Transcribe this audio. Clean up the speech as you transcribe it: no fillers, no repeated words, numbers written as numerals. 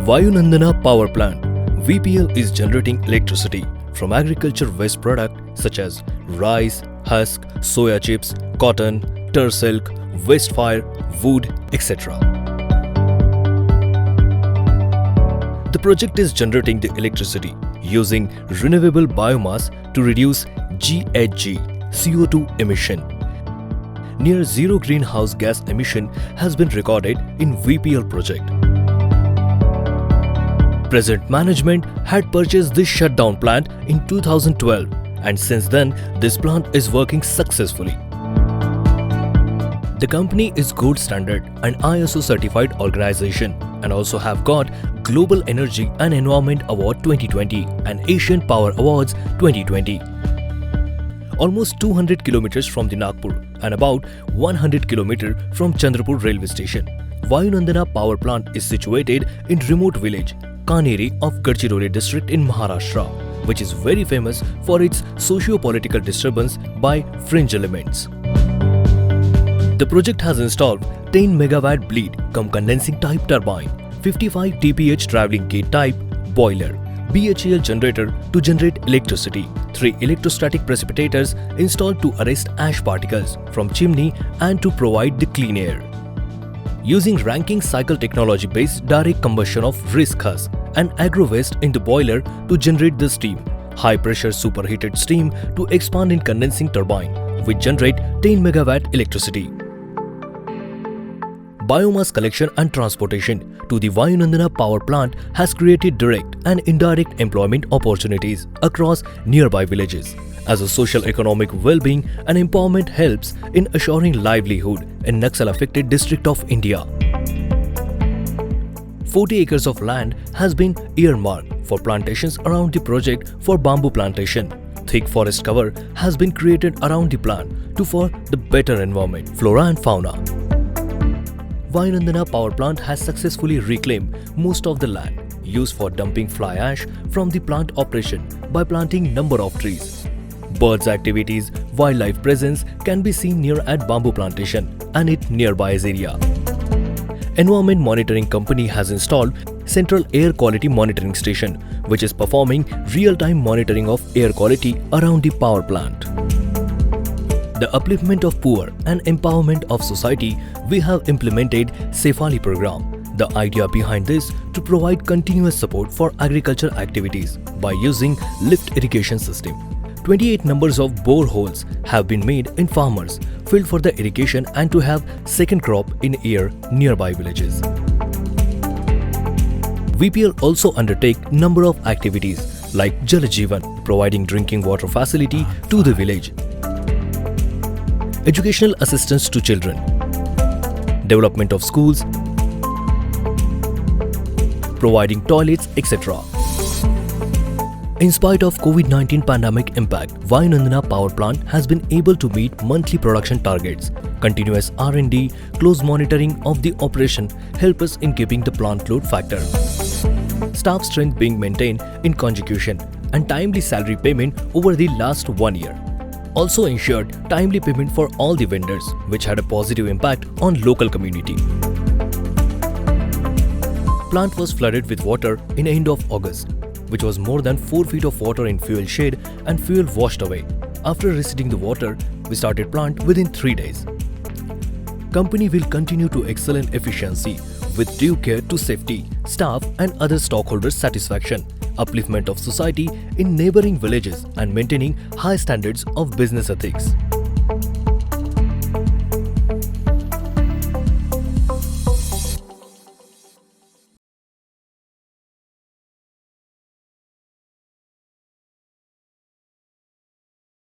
Vayunandana Power Plant VPL is generating electricity from agriculture waste products such as rice, husk, soya chips, cotton, tur silk, waste fire, wood, etc. The project is generating the electricity using renewable biomass to reduce GHG CO2 emission. Near zero greenhouse gas emission has been recorded in VPL project. Present management had purchased this shutdown plant in 2012 and since then this plant is working successfully. The company is Gold Standard and ISO certified organization and also have got Global Energy and Environment Award 2020 and Asian Power Awards 2020. Almost 200 kilometers from the Nagpur and about 100 kilometers from Chandrapur railway station, Vayunandana Power Plant is situated in remote village Kaneri of Gadchiroli district in Maharashtra, which is very famous for its socio-political disturbance by fringe elements. The project has installed 10 megawatt bleed cum condensing type turbine, 55 TPH travelling gate type boiler, BHEL generator to generate electricity, 3 electrostatic precipitators installed to arrest ash particles from chimney and to provide the clean air. Using Rankine cycle technology based direct combustion of risk husk and agro waste in the boiler to generate the steam, high pressure superheated steam to expand in condensing turbine which generate 10 megawatt electricity. Biomass collection and transportation to the Vayunandana Power Plant has created direct and indirect employment opportunities across nearby villages. As a social-economic well-being and empowerment helps in assuring livelihood in Naxal-affected district of India. 40 acres of land has been earmarked for plantations around the project for bamboo plantation. Thick forest cover has been created around the plant for the better environment, flora and fauna. Vayunandana Power Plant has successfully reclaimed most of the land used for dumping fly ash from the plant operation by planting number of trees. Birds activities, wildlife presence can be seen near at bamboo plantation and its nearby area. Environment Monitoring Company has installed Central Air Quality Monitoring Station, which is performing real-time monitoring of air quality around the power plant. The upliftment of poor and empowerment of society, we have implemented Sefali program. The idea behind this to provide continuous support for agriculture activities by using lift irrigation system. 28 numbers of boreholes have been made in farmers filled for the irrigation and to have second crop in year nearby villages. VPL also undertake number of activities like Jal Jeevan, providing drinking water facility to the village, educational assistance to children, development of schools, providing toilets, etc. In spite of COVID-19 pandemic impact, Vayunandana Power Plant has been able to meet monthly production targets. Continuous R&D, close monitoring of the operation help us in keeping the plant load factor. Staff strength being maintained in conjugation and timely salary payment over the last 1 year. Also ensured timely payment for all the vendors, which had a positive impact on local community. Plant was flooded with water in end of August, which was more than 4 feet of water in fuel shed and fuel washed away. After receding the water, we started plant within 3 days. Company will continue to excel in efficiency with due care to safety, staff and other stockholders' satisfaction, upliftment of society in neighboring villages and maintaining high standards of business ethics.